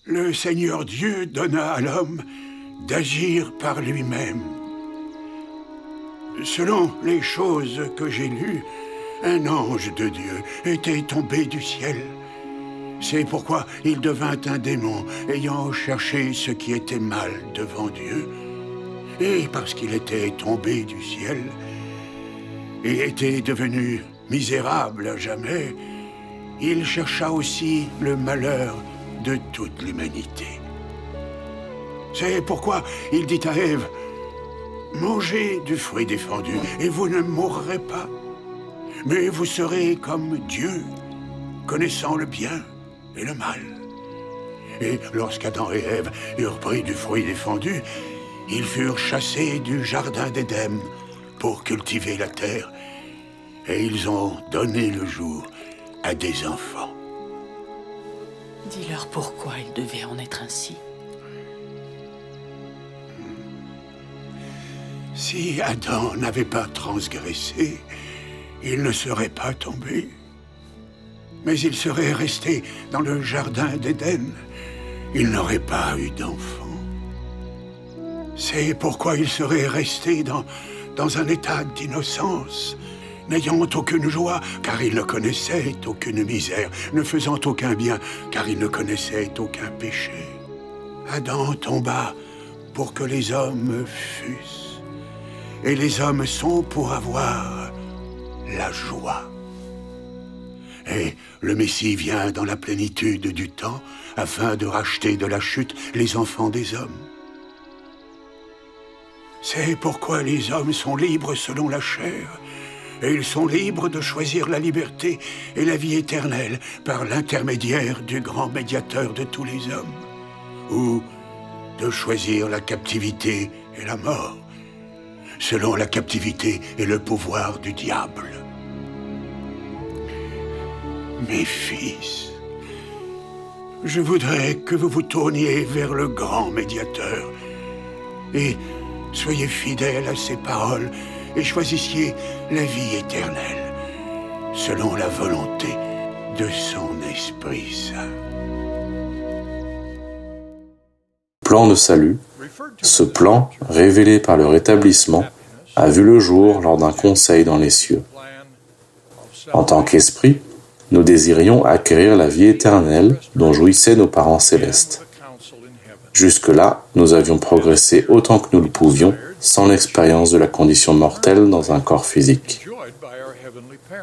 Le Seigneur Dieu donna à l'homme d'agir par lui-même. Selon les choses que j'ai lues, un ange de Dieu était tombé du ciel. C'est pourquoi il devint un démon, ayant cherché ce qui était mal devant Dieu. Et parce qu'il était tombé du ciel et était devenu misérable à jamais, il chercha aussi le malheur de toute l'humanité. C'est pourquoi il dit à Ève, « Mangez du fruit défendu, et vous ne mourrez pas. Mais vous serez comme Dieu, connaissant le bien et le mal. » Et lorsqu'Adam et Ève eurent pris du fruit défendu, ils furent chassés du jardin d'Éden pour cultiver la terre, et ils ont donné le jour à des enfants. Dis-leur pourquoi il devait en être ainsi. Si Adam n'avait pas transgressé, il ne serait pas tombé. Mais il serait resté dans le jardin d'Éden. Il n'aurait pas eu d'enfant. C'est pourquoi il serait resté dans un état d'innocence, n'ayant aucune joie, car il ne connaissait aucune misère, ne faisant aucun bien, car il ne connaissait aucun péché. Adam tomba pour que les hommes fussent, et les hommes sont pour avoir la joie. Et le Messie vient dans la plénitude du temps, afin de racheter de la chute les enfants des hommes. C'est pourquoi les hommes sont libres selon la chair, et ils sont libres de choisir la liberté et la vie éternelle par l'intermédiaire du grand médiateur de tous les hommes, ou de choisir la captivité et la mort, selon la captivité et le pouvoir du diable. Mes fils, je voudrais que vous vous tourniez vers le grand médiateur et soyez fidèles à ses paroles et choisissiez la vie éternelle, selon la volonté de son Esprit Saint. Plan de salut. Ce plan, révélé par le rétablissement, a vu le jour lors d'un conseil dans les cieux. En tant qu'esprit, nous désirions acquérir la vie éternelle dont jouissaient nos parents célestes. Jusque-là, nous avions progressé autant que nous le pouvions, sans l'expérience de la condition mortelle dans un corps physique.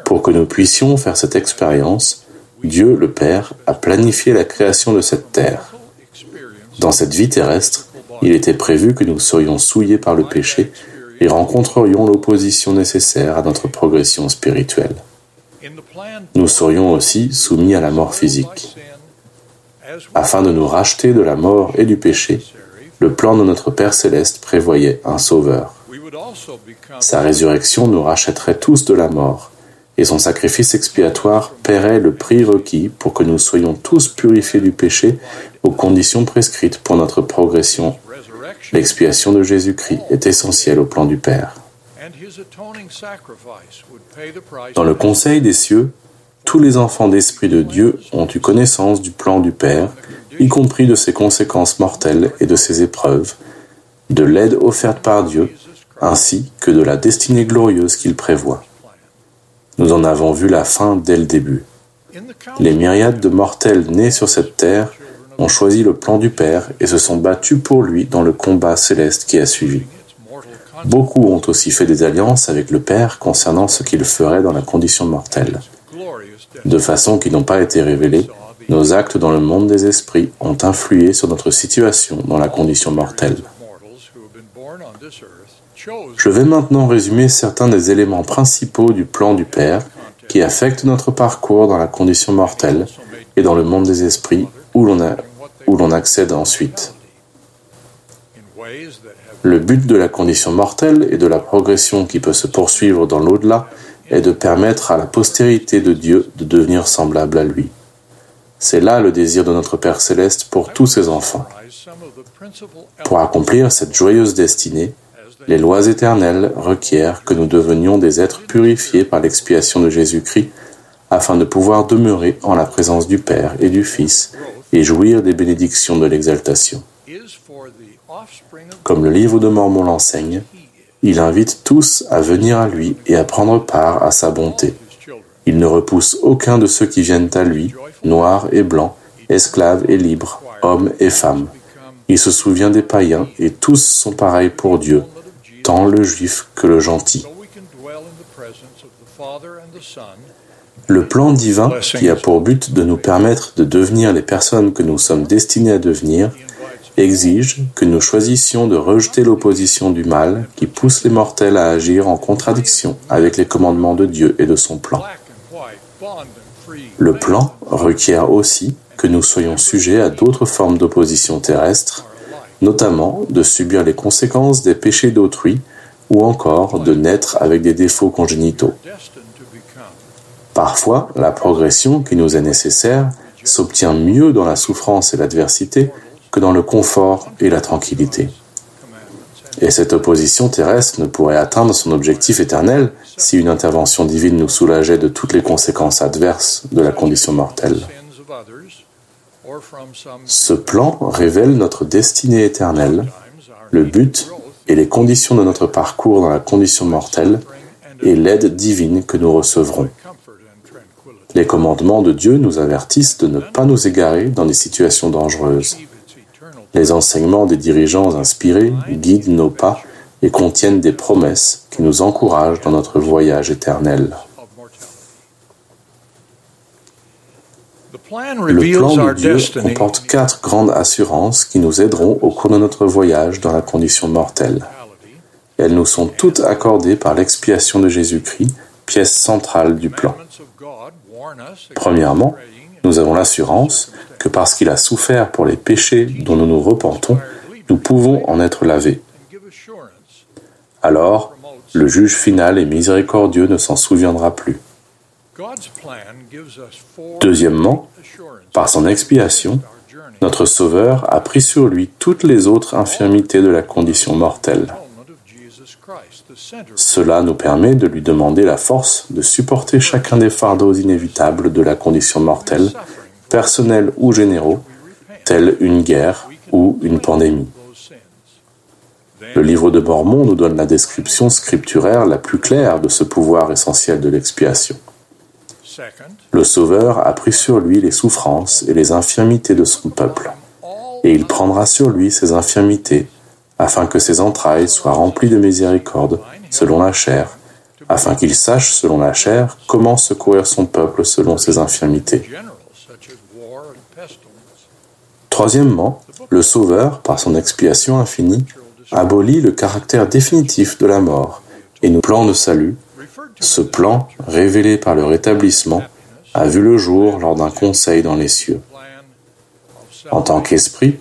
Pour que nous puissions faire cette expérience, Dieu, le Père, a planifié la création de cette terre. Dans cette vie terrestre, il était prévu que nous serions souillés par le péché et rencontrerions l'opposition nécessaire à notre progression spirituelle. Nous serions aussi soumis à la mort physique. Afin de nous racheter de la mort et du péché, le plan de notre Père Céleste prévoyait un Sauveur. Sa résurrection nous rachèterait tous de la mort, et son sacrifice expiatoire paierait le prix requis pour que nous soyons tous purifiés du péché aux conditions prescrites pour notre progression. L'expiation de Jésus-Christ est essentielle au plan du Père. Dans le conseil des cieux, tous les enfants d'Esprit de Dieu ont eu connaissance du plan du Père, y compris de ses conséquences mortelles et de ses épreuves, de l'aide offerte par Dieu, ainsi que de la destinée glorieuse qu'il prévoit. Nous en avons vu la fin dès le début. Les myriades de mortels nés sur cette terre ont choisi le plan du Père et se sont battus pour lui dans le combat céleste qui a suivi. Beaucoup ont aussi fait des alliances avec le Père concernant ce qu'il ferait dans la condition mortelle. De façon qui n'ont pas été révélés, nos actes dans le monde des esprits ont influé sur notre situation dans la condition mortelle. Je vais maintenant résumer certains des éléments principaux du plan du Père qui affectent notre parcours dans la condition mortelle et dans le monde des esprits où l'on accède ensuite. Le but de la condition mortelle et de la progression qui peut se poursuivre dans l'au-delà est de permettre à la postérité de Dieu de devenir semblable à lui. C'est là le désir de notre Père Céleste pour tous ses enfants. Pour accomplir cette joyeuse destinée, les lois éternelles requièrent que nous devenions des êtres purifiés par l'expiation de Jésus-Christ afin de pouvoir demeurer en la présence du Père et du Fils et jouir des bénédictions de l'exaltation. Comme le livre de Mormon l'enseigne, il invite tous à venir à lui et à prendre part à sa bonté. Il ne repousse aucun de ceux qui viennent à lui, noirs et blancs, esclaves et libres, hommes et femmes. Il se souvient des païens et tous sont pareils pour Dieu, tant le juif que le gentil. Le plan divin, qui a pour but de nous permettre de devenir les personnes que nous sommes destinés à devenir, exige que nous choisissions de rejeter l'opposition du mal qui pousse les mortels à agir en contradiction avec les commandements de Dieu et de son plan. Le plan requiert aussi que nous soyons sujets à d'autres formes d'opposition terrestre, notamment de subir les conséquences des péchés d'autrui ou encore de naître avec des défauts congénitaux. Parfois, la progression qui nous est nécessaire s'obtient mieux dans la souffrance et l'adversité que dans le confort et la tranquillité. Et cette opposition terrestre ne pourrait atteindre son objectif éternel si une intervention divine nous soulageait de toutes les conséquences adverses de la condition mortelle. Ce plan révèle notre destinée éternelle, le but et les conditions de notre parcours dans la condition mortelle et l'aide divine que nous recevrons. Les commandements de Dieu nous avertissent de ne pas nous égarer dans des situations dangereuses. Les enseignements des dirigeants inspirés guident nos pas et contiennent des promesses qui nous encouragent dans notre voyage éternel. Le plan de Dieu comporte 4 grandes assurances qui nous aideront au cours de notre voyage dans la condition mortelle. Elles nous sont toutes accordées par l'expiation de Jésus-Christ, pièce centrale du plan. Premièrement, nous avons l'assurance que parce qu'il a souffert pour les péchés dont nous nous repentons, nous pouvons en être lavés. Alors, le juge final et miséricordieux ne s'en souviendra plus. Deuxièmement, par son expiation, notre Sauveur a pris sur lui toutes les autres infirmités de la condition mortelle. Cela nous permet de lui demander la force de supporter chacun des fardeaux inévitables de la condition mortelle, personnels ou généraux, tels une guerre ou une pandémie. Le livre de Mormon nous donne la description scripturaire la plus claire de ce pouvoir essentiel de l'expiation. Le Sauveur a pris sur lui les souffrances et les infirmités de son peuple, et il prendra sur lui ces infirmités, afin que ses entrailles soient remplies de miséricorde, selon la chair, afin qu'il sache, selon la chair, comment secourir son peuple selon ses infirmités. Troisièmement, le Sauveur, par son expiation infinie, abolit le caractère définitif de la mort et nous plan de salut. Ce plan, révélé par le rétablissement, a vu le jour lors d'un conseil dans les cieux. En tant qu'esprit,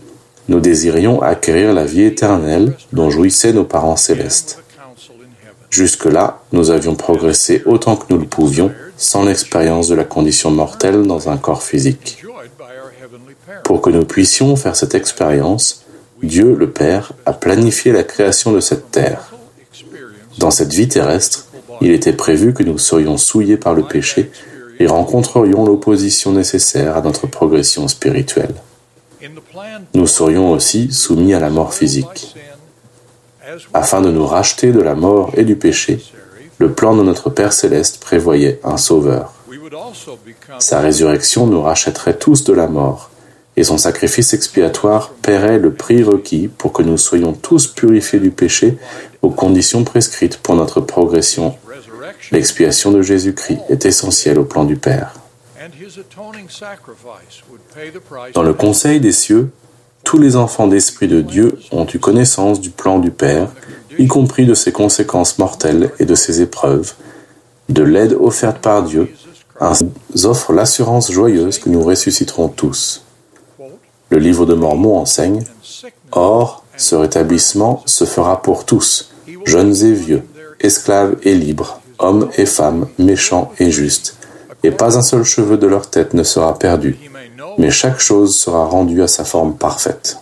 nous désirions acquérir la vie éternelle dont jouissaient nos parents célestes. Jusque-là, nous avions progressé autant que nous le pouvions, sans l'expérience de la condition mortelle dans un corps physique. Pour que nous puissions faire cette expérience, Dieu, le Père, a planifié la création de cette terre. Dans cette vie terrestre, il était prévu que nous serions souillés par le péché et rencontrerions l'opposition nécessaire à notre progression spirituelle. Nous serions aussi soumis à la mort physique. Afin de nous racheter de la mort et du péché, le plan de notre Père céleste prévoyait un Sauveur. Sa résurrection nous rachèterait tous de la mort, et son sacrifice expiatoire paierait le prix requis pour que nous soyons tous purifiés du péché aux conditions prescrites pour notre progression. L'expiation de Jésus-Christ est essentielle au plan du Père. Dans le conseil des cieux, tous les enfants d'Esprit de Dieu ont eu connaissance du plan du Père, y compris de ses conséquences mortelles et de ses épreuves, de l'aide offerte par Dieu, ainsi offre l'assurance joyeuse que nous ressusciterons tous. Le livre de Mormon enseigne « Or, ce rétablissement se fera pour tous, jeunes et vieux, esclaves et libres, hommes et femmes, méchants et justes, et pas un seul cheveu de leur tête ne sera perdu, mais chaque chose sera rendue à sa forme parfaite. »